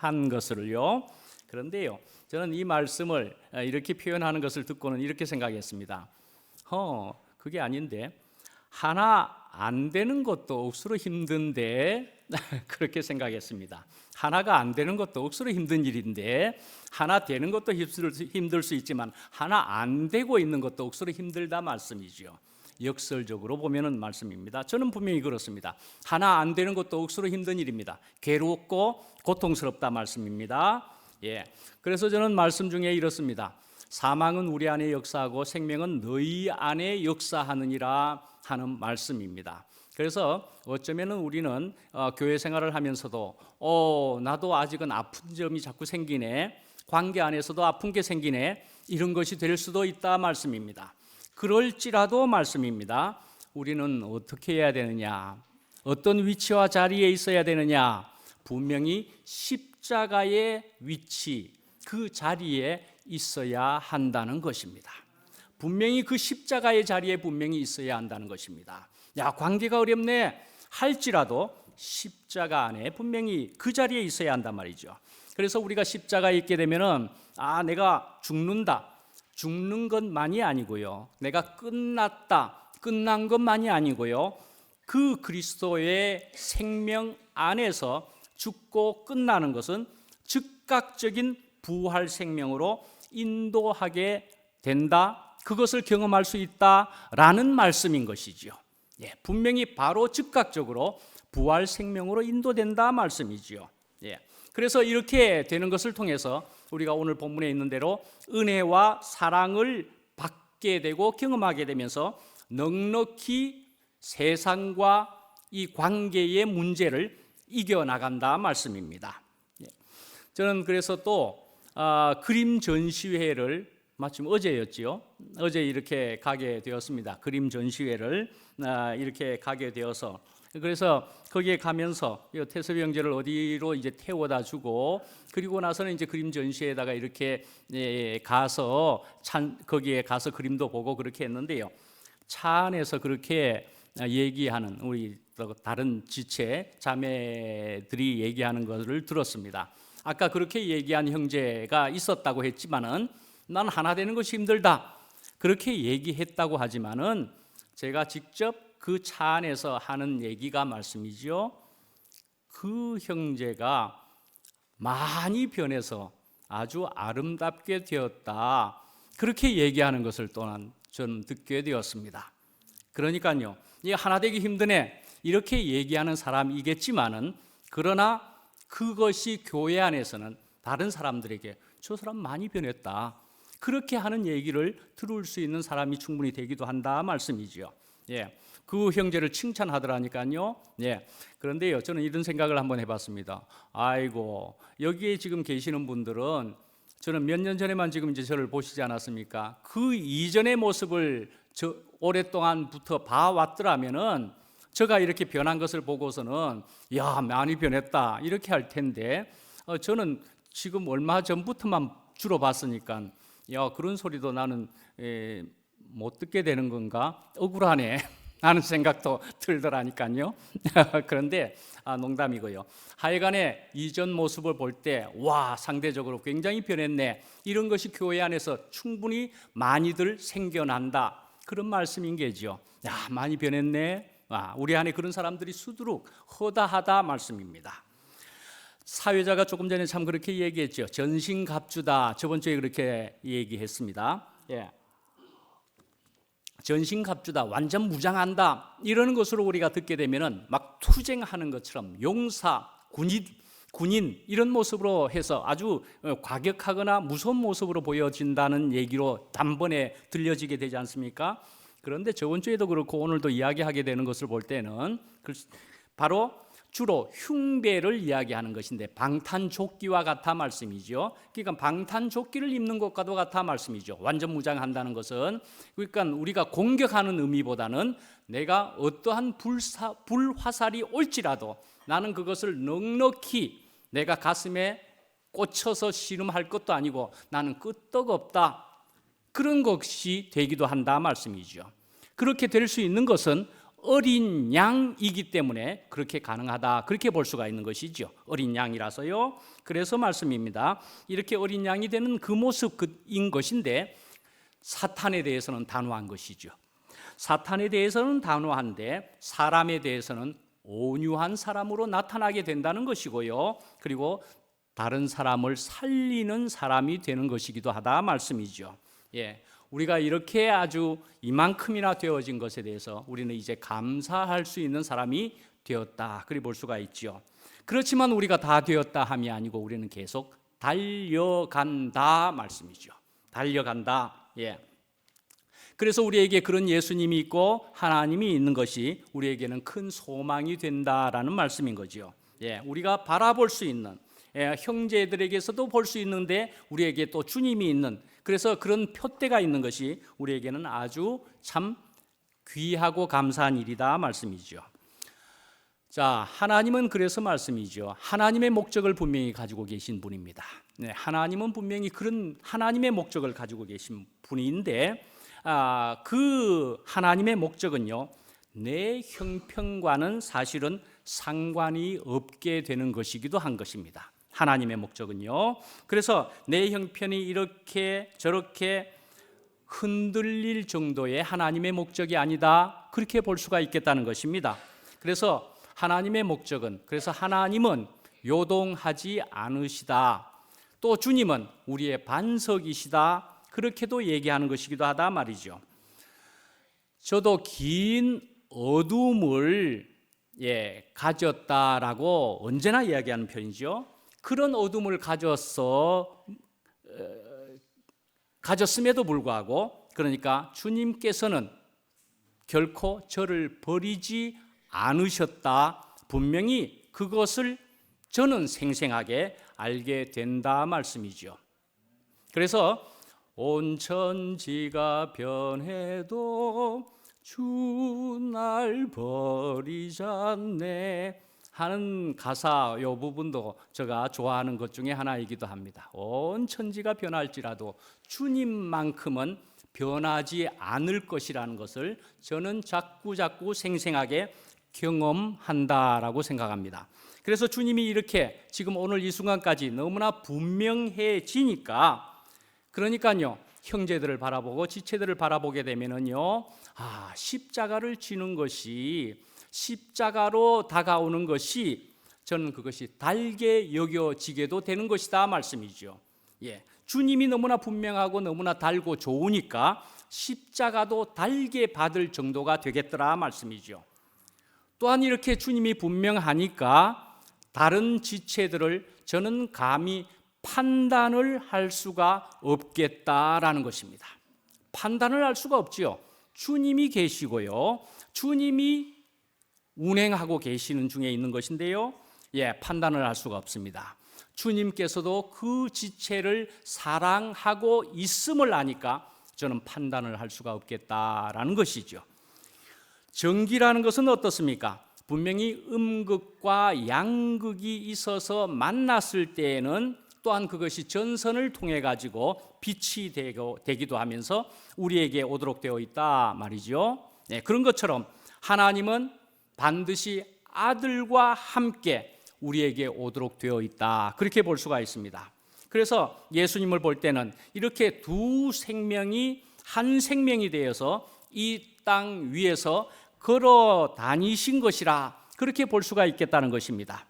한 것을요. 그런데요, 저는 이 말씀을 이렇게 표현하는 것을 듣고는 이렇게 생각했습니다. 그게 아닌데 하나 안 되는 것도 억수로 힘든데 그렇게 생각했습니다. 하나가 안 되는 것도 억수로 힘든 일인데 하나 되는 것도 힘들 수 있지만 하나 안 되고 있는 것도 억수로 힘들다 말씀이죠. 역설적으로 보면은 말씀입니다. 저는 분명히 그렇습니다. 하나 안 되는 것도 억수로 힘든 일입니다. 괴롭고 고통스럽다 말씀입니다. 예. 그래서 저는 말씀 중에 이렇습니다. 사망은 우리 안에 역사하고 생명은 너희 안에 역사하느니라 하는 말씀입니다. 그래서 어쩌면은 우리는 교회 생활을 하면서도 나도 아직은 아픈 점이 자꾸 생기네, 관계 안에서도 아픈 게 생기네, 이런 것이 될 수도 있다 말씀입니다. 그럴지라도 말씀입니다. 우리는 어떻게 해야 되느냐, 어떤 위치와 자리에 있어야 되느냐, 분명히 십자가의 위치, 그 자리에 있어야 한다는 것입니다. 분명히 그 십자가의 자리에 분명히 있어야 한다는 것입니다. 야, 관계가 어렵네 할지라도 십자가 안에 분명히 그 자리에 있어야 한단 말이죠. 그래서 우리가 십자가에 있게 되면은 내가 죽는다, 죽는 것만이 아니고요, 내가 끝났다, 끝난 것만이 아니고요, 그 그리스도의 생명 안에서 죽고 끝나는 것은 즉각적인 부활 생명으로 인도하게 된다, 그것을 경험할 수 있다라는 말씀인 것이죠. 예, 분명히 바로 즉각적으로 부활 생명으로 인도된다 말씀이죠. 예, 그래서 이렇게 되는 것을 통해서 우리가 오늘 본문에 있는 대로 은혜와 사랑을 받게 되고 경험하게 되면서 넉넉히 세상과 이 관계의 문제를 이겨나간다 말씀입니다. 예, 저는 그래서 또 그림 전시회를 마침 어제였지요. 어제 이렇게 가게 되었습니다. 그림 전시회를 이렇게 가게 되어서, 그래서 거기에 가면서 태섭이 형제를 어디로 이제 태워다 주고, 그리고 나서는 이제 그림 전시회에다가 이렇게 가서 거기에 가서 그림도 보고 그렇게 했는데요. 차 안에서 그렇게 얘기하는 우리 다른 지체 자매들이 얘기하는 것을 들었습니다. 아까 그렇게 얘기한 형제가 있었다고 했지만은 난 하나 되는 것이 힘들다 그렇게 얘기했다고 하지만은 제가 직접 그 차 안에서 하는 얘기가 말씀이죠. 그 형제가 많이 변해서 아주 아름답게 되었다 그렇게 얘기하는 것을 또한 저는 듣게 되었습니다. 그러니까요, 이 하나 되기 힘드네 이렇게 얘기하는 사람이겠지만은, 그러나 그것이 교회 안에서는 다른 사람들에게 저 사람 많이 변했다 그렇게 하는 얘기를 들을 수 있는 사람이 충분히 되기도 한다 말씀이죠. 예, 그 형제를 칭찬하더라니까요. 예, 그런데요, 저는 이런 생각을 한번 해봤습니다. 아이고, 여기에 지금 계시는 분들은 저는 몇 년 전에만 지금 이제 저를 보시지 않았습니까? 그 이전의 모습을 오랫동안부터 봐왔더라면은 제가 이렇게 변한 것을 보고서는 야, 많이 변했다 이렇게 할 텐데, 저는 지금 얼마 전부터만 주로 봤으니까 야, 그런 소리도 나는 못 듣게 되는 건가, 억울하네 하는 생각도 들더라니까요. 그런데 농담이고요. 하여간에 이전 모습을 볼 때 와, 상대적으로 굉장히 변했네, 이런 것이 교회 안에서 충분히 많이들 생겨난다 그런 말씀인 게죠. 야, 많이 변했네, 우리 안에 그런 사람들이 수두룩 허다하다 말씀입니다. 사회자가 조금 전에 참 그렇게 얘기했죠. 전신갑주다, 저번 주에 그렇게 얘기했습니다. 예. 전신갑주다, 완전 무장한다 이러는 것으로 우리가 듣게 되면은 막 투쟁하는 것처럼 용사, 군인 이런 모습으로 해서 아주 과격하거나 무서운 모습으로 보여진다는 얘기로 단번에 들려지게 되지 않습니까? 그런데 저번 주에도 그렇고 오늘도 이야기하게 되는 것을 볼 때는 바로 주로 흉배를 이야기하는 것인데 방탄조끼와 같아 말씀이죠. 그러니까 방탄조끼를 입는 것과도 같아 말씀이죠. 완전 무장한다는 것은, 그러니까 우리가 공격하는 의미보다는 내가 어떠한 불화살이 올지라도 나는 그것을 넉넉히 내가 가슴에 꽂혀서 씨름할 것도 아니고 나는 끄떡없다 그런 것이 되기도 한다 말씀이죠. 그렇게 될 수 있는 것은 어린 양이기 때문에 그렇게 가능하다 그렇게 볼 수가 있는 것이죠. 어린 양이라서요. 그래서 말씀입니다. 이렇게 어린 양이 되는 그 모습인 것인데 사탄에 대해서는 단호한 것이죠. 사탄에 대해서는 단호한데 사람에 대해서는 온유한 사람으로 나타나게 된다는 것이고요. 그리고 다른 사람을 살리는 사람이 되는 것이기도 하다 말씀이죠. 우리가 이렇게 아주 이만큼이나 되어진 것에 대해서 우리는 이제 감사할 수 있는 사람이 되었다, 그리 볼 수가 있죠. 그렇지만 우리가 다 되었다 함이 아니고 우리는 계속 달려간다 말씀이죠. 달려간다. 그래서 우리에게 그런 예수님이 있고 하나님이 있는 것이 우리에게는 큰 소망이 된다라는 말씀인 거죠. 우리가 바라볼 수 있는, 형제들에게서도 볼 수 있는데 우리에게 또 주님이 있는, 그래서 그런 표대가 있는 것이 우리에게는 아주 참 귀하고 감사한 일이다 말씀이죠. 자, 하나님은 그래서 말씀이죠. 하나님의 목적을 분명히 가지고 계신 분입니다. 하나님은 분명히 그런 하나님의 목적을 가지고 계신 분인데, 그 하나님의 목적은요, 내 형편과는 사실은 상관이 없게 되는 것이기도 한 것입니다. 하나님의 목적은요. 그래서 내 형편이 이렇게 저렇게 흔들릴 정도의 하나님의 목적이 아니다, 그렇게 볼 수가 있겠다는 것입니다. 그래서 하나님의 목적은, 그래서 하나님은 요동하지 않으시다, 또 주님은 우리의 반석이시다, 그렇게도 얘기하는 것이기도 하다 말이죠. 저도 긴 어둠을 가졌다라고 언제나 이야기하는 편이죠. 그런 어둠을 가졌음에도 불구하고, 그러니까 주님께서는 결코 저를 버리지 않으셨다, 분명히 그것을 저는 생생하게 알게 된다 말씀이죠. 그래서 온 천지가 변해도 주 날 버리지 않네 하는 가사, 이 부분도 제가 좋아하는 것 중에 하나이기도 합니다. 온 천지가 변할지라도 주님만큼은 변하지 않을 것이라는 것을 저는 자꾸 생생하게 경험한다라고 생각합니다. 그래서 주님이 이렇게 지금 오늘 이 순간까지 너무나 분명해지니까, 그러니까요, 형제들을 바라보고 지체들을 바라보게 되면은요, 십자가를 지는 것이, 십자가로 다가오는 것이, 저는 그것이 달게 여겨지게도 되는 것이다 말씀이죠. 주님이 너무나 분명하고 너무나 달고 좋으니까 십자가도 달게 받을 정도가 되겠더라 말씀이죠. 또한 이렇게 주님이 분명하니까 다른 지체들을 저는 감히 판단을 할 수가 없겠다라는 것입니다. 판단을 할 수가 없지요. 주님이 계시고요, 주님이 운행하고 계시는 중에 있는 것인데요, 판단을 할 수가 없습니다. 주님께서도 그 지체를 사랑하고 있음을 아니까 저는 판단을 할 수가 없겠다라는 것이죠. 정기라는 것은 어떻습니까? 분명히 음극과 양극이 있어서 만났을 때에는 또한 그것이 전선을 통해 가지고 빛이 되기도 하면서 우리에게 오도록 되어 있다 말이죠. 그런 것처럼 하나님은 반드시 아들과 함께 우리에게 오도록 되어 있다, 그렇게 볼 수가 있습니다. 그래서 예수님을 볼 때는 이렇게 두 생명이 한 생명이 되어서 이 땅 위에서 걸어 다니신 것이라, 그렇게 볼 수가 있겠다는 것입니다.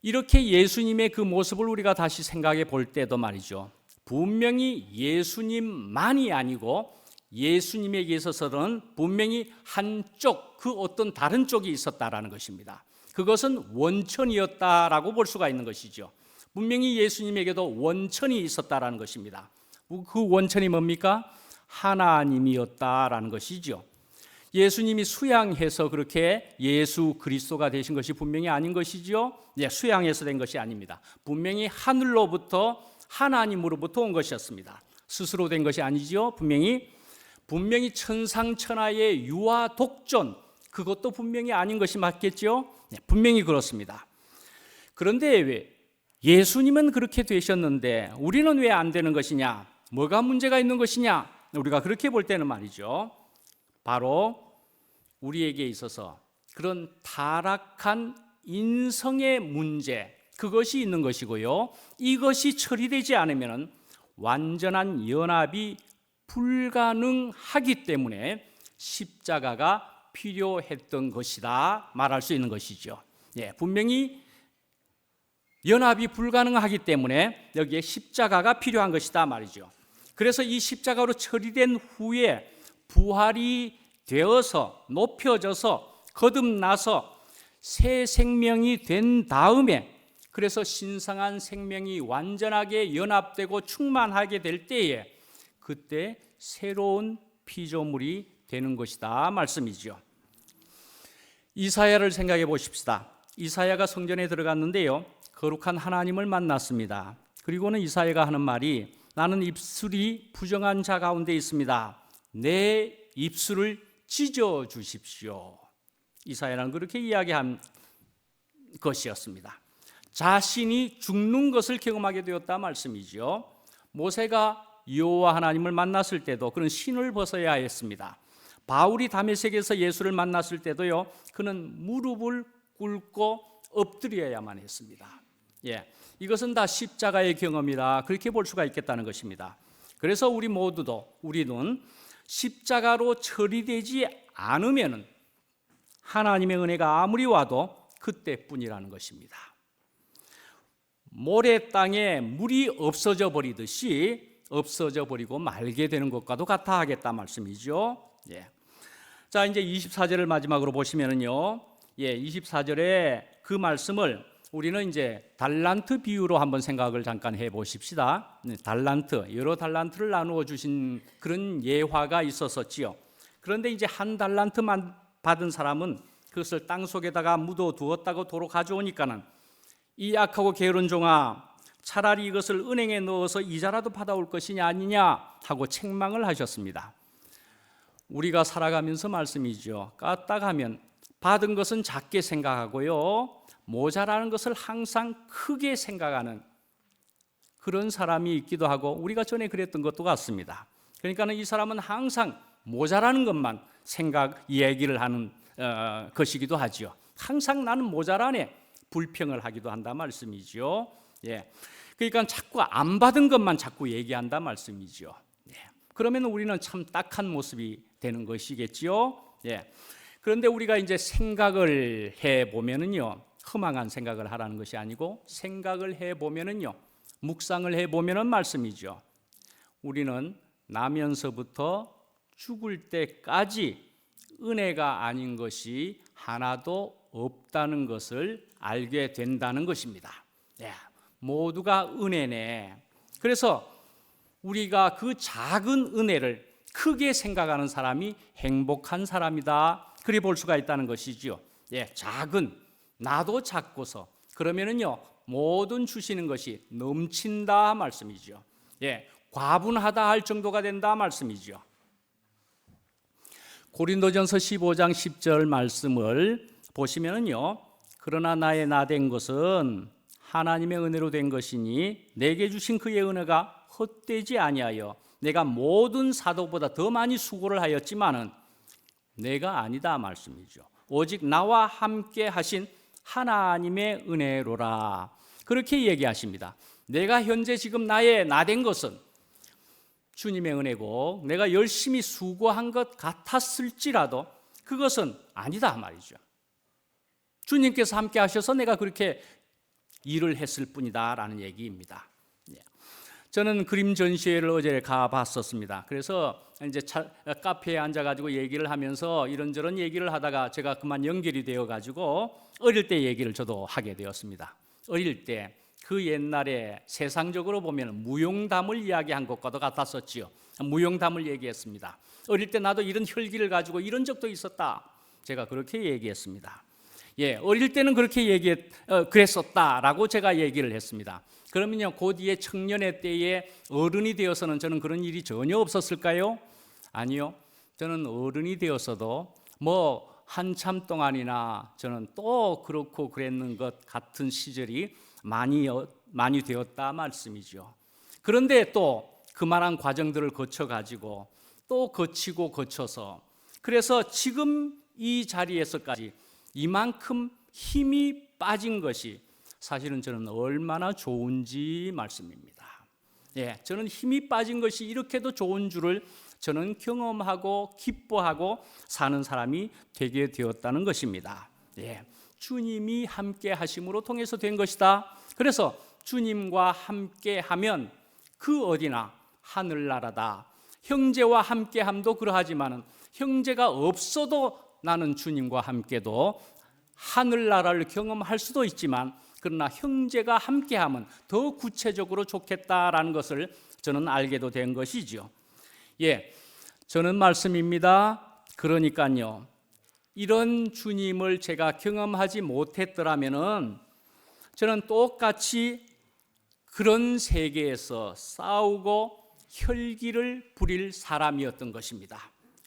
이렇게 예수님의 그 모습을 우리가 다시 생각해 볼 때도 말이죠, 분명히 예수님만이 아니고 예수님에게 있어서는 분명히 한쪽, 그 어떤 다른 쪽이 있었다라는 것입니다. 그것은 원천이었다라고 볼 수가 있는 것이죠. 분명히 예수님에게도 원천이 있었다라는 것입니다. 그 원천이 뭡니까? 하나님이었다라는 것이죠. 예수님이 수양해서 그렇게 예수 그리스도가 되신 것이 분명히 아닌 것이죠. 수양해서 된 것이 아닙니다. 분명히 하늘로부터, 하나님으로부터 온 것이었습니다. 스스로 된 것이 아니죠. 분명히 천상천하의 유아 독존, 그것도 분명히 아닌 것이 맞겠죠. 분명히 그렇습니다. 그런데 왜 예수님은 그렇게 되셨는데 우리는 왜 안 되는 것이냐? 뭐가 문제가 있는 것이냐? 우리가 그렇게 볼 때는 말이죠, 바로 우리에게 있어서 그런 타락한 인성의 문제, 그것이 있는 것이고요, 이것이 처리되지 않으면 완전한 연합이 불가능하기 때문에 십자가가 필요했던 것이다 말할 수 있는 것이죠. 예, 분명히 연합이 불가능하기 때문에 여기에 십자가가 필요한 것이다 말이죠. 그래서 이 십자가로 처리된 후에 부활이 되어서 높여져서 거듭나서 새 생명이 된 다음에, 그래서 신성한 생명이 완전하게 연합되고 충만하게 될 때에 그때 새로운 피조물이 되는 것이다 말씀이죠. 이사야를 생각해 보십시다. 이사야가 성전에 들어갔는데요, 거룩한 하나님을 만났습니다. 그리고는 이사야가 하는 말이, 나는 입술이 부정한 자 가운데 있습니다. 내 입술을 찢어 주십시오. 이사야는 그렇게 이야기한 것이었습니다. 자신이 죽는 것을 경험하게 되었다 말씀이죠. 모세가 여호와 하나님을 만났을 때도 그는 신을 벗어야 했습니다. 바울이 다메섹에서 예수를 만났을 때도요, 그는 무릎을 꿇고 엎드려야만 했습니다. 예, 이것은 다 십자가의 경험이다, 그렇게 볼 수가 있겠다는 것입니다. 그래서 우리는 십자가로 처리되지 않으면 하나님의 은혜가 아무리 와도 그때뿐이라는 것입니다. 모래 땅에 물이 없어져 버리듯이 없어져 버리고 말게 되는 것과도 같아 하겠다 말씀이죠. 예. 자, 이제 24절을 마지막으로 보시면은요, 24절에 그 말씀을 우리는 이제 달란트 비유로 한번 생각을 잠깐 해 보십시다. 달란트, 여러 달란트를 나누어 주신 그런 예화가 있었었지요. 그런데 이제 한 달란트만 받은 사람은 그것을 땅 속에다가 묻어 두었다고 도로 가져오니까는, 이 악하고 게으른 종아, 차라리 이것을 은행에 넣어서 이자라도 받아올 것이냐 아니냐 하고 책망을 하셨습니다. 우리가 살아가면서 말씀이죠. 까딱하면 받은 것은 작게 생각하고요, 모자라는 것을 항상 크게 생각하는 그런 사람이 있기도 하고, 우리가 전에 그랬던 것도 같습니다. 그러니까 이 사람은 항상 모자라는 것만 얘기를 하는 것이기도 하죠. 항상 나는 모자라네, 불평을 하기도 한다 말씀이죠. 예. 그러니까 자꾸 안 받은 것만 자꾸 얘기한다 말씀이죠. 예. 그러면 우리는 참 딱한 모습이 되는 것이겠지요. 예. 그런데 우리가 이제 생각을 해 보면은요, 허망한 생각을 하라는 것이 아니고, 생각을 해 보면은요, 묵상을 해 보면은 말씀이죠. 우리는 나면서부터 죽을 때까지 은혜가 아닌 것이 하나도 없다는 것을 알게 된다는 것입니다. 예, 모두가 은혜네. 그래서 우리가 그 작은 은혜를 크게 생각하는 사람이 행복한 사람이다, 그리 볼 수가 있다는 것이죠. 예, 나도 작고서 그러면은요, 모든 주시는 것이 넘친다 말씀이죠. 예, 과분하다 할 정도가 된다 말씀이죠. 고린도전서 15장 10절 말씀을 보시면은요, 그러나 나의 나된 것은 하나님의 은혜로 된 것이니 내게 주신 그의 은혜가 헛되지 아니하여 내가 모든 사도보다 더 많이 수고를 하였지만은 내가 아니다 말씀이죠. 오직 나와 함께 하신 하나님의 은혜로라, 그렇게 얘기하십니다. 내가 현재 지금 나의 나된 것은 주님의 은혜고, 내가 열심히 수고한 것 같았을지라도 그것은 아니다 말이죠. 주님께서 함께 하셔서 내가 그렇게 일을 했을 뿐이다라는 얘기입니다. 저는 그림 전시회를 어제 가봤었습니다. 그래서 이제 카페에 앉아가지고 얘기를 하면서 이런저런 얘기를 하다가 제가 그만 연결이 되어가지고 어릴 때 얘기를 저도 하게 되었습니다. 어릴 때 그 옛날에 세상적으로 보면 무용담을 이야기한 것과도 같았었지요. 무용담을 얘기했습니다. 어릴 때 나도 이런 혈기를 가지고 이런 적도 있었다, 제가 그렇게 얘기했습니다. 예, 어릴 때는 그렇게 그랬었다라고 제가 얘기를 했습니다. 그러면요, 그 뒤에 청년의 때에 어른이 되어서는 저는 그런 일이 전혀 없었을까요? 아니요. 저는 어른이 되어서도 한참 동안이나 저는 또 그렇고 그랬는 것 같은 시절이 많이 되었다 말씀이죠. 그런데 또 그만한 과정들을 거쳐가지고 또 거쳐서, 그래서 지금 이 자리에서까지 이만큼 힘이 빠진 것이 사실은 저는 얼마나 좋은지 말씀입니다. 예, 저는 힘이 빠진 것이 이렇게도 좋은 줄을 저는 경험하고 기뻐하고 사는 사람이 되게 되었다는 것입니다. 예, 주님이 함께 하심으로 통해서 된 것이다. 그래서 주님과 함께 하면 그 어디나 하늘나라다. 형제와 함께함도 그러하지만 형제가 없어도 나는 주님과 함께도 하늘나라를 경험할 수도 있지만, 그러나 형제가 함께하면 더 구체적으로 좋겠다라는 것을 저는 알게도 된 것이죠. 예, 저는 말씀입니다. 그러니까요, 이런 주님을 제가 경험하지 못했더라면은 저는 똑같이 그런 세계에서 싸우고 혈기를 부릴 사람이었던 것입니다.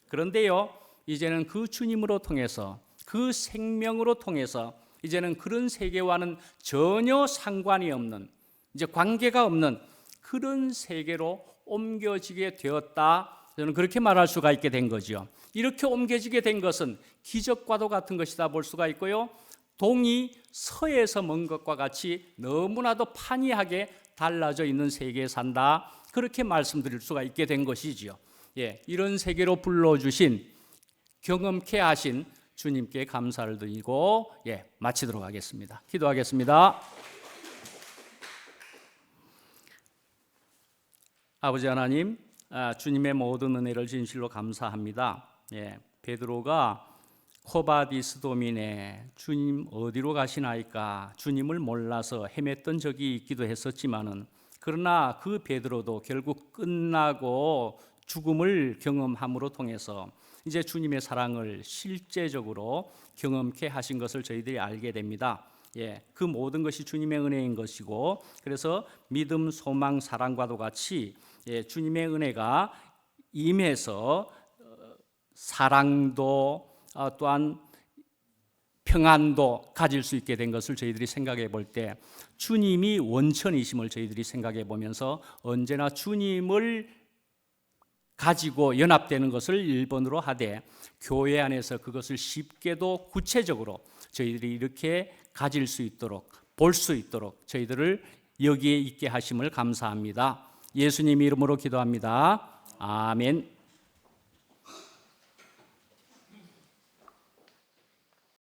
그런데요, 이제는 그 주님으로 통해서, 그 생명으로 통해서 이제는 그런 세계와는 전혀 상관이 없는, 이제 관계가 없는 그런 세계로 옮겨지게 되었다. 저는 그렇게 말할 수가 있게 된 거죠. 이렇게 옮겨지게 된 것은 기적과도 같은 것이다 볼 수가 있고요, 동이 서에서 먼 것과 같이 너무나도 판이하게 달라져 있는 세계에 산다, 그렇게 말씀드릴 수가 있게 된 것이지요. 예, 이런 세계로 불러주신, 경험케 하신 주님께 감사를 드리고 마치도록 하겠습니다. 기도하겠습니다. 아버지 하나님, 주님의 모든 은혜를 진실로 감사합니다. 베드로가 코바디스 도미네, 주님 어디로 가시나이까 주님을 몰라서 헤맸던 적이 있기도 했었지만은, 그러나 그 베드로도 결국 끝나고 죽음을 경험함으로 통해서 이제 주님의 사랑을 실제적으로 경험케 하신 것을 저희들이 알게 됩니다. 그 모든 것이 주님의 은혜인 것이고, 그래서 믿음, 소망, 사랑과도 같이 주님의 은혜가 임해서 사랑도 또한 평안도 가질 수 있게 된 것을 저희들이 생각해 볼 때, 주님이 원천이심을 저희들이 생각해 보면서 언제나 주님을 가지고 연합되는 것을 1번으로 하되, 교회 안에서 그것을 쉽게도 구체적으로 저희들이 이렇게 가질 수 있도록, 볼 수 있도록 저희들을 여기에 있게 하심을 감사합니다. 예수님 이름으로 기도합니다. 아멘.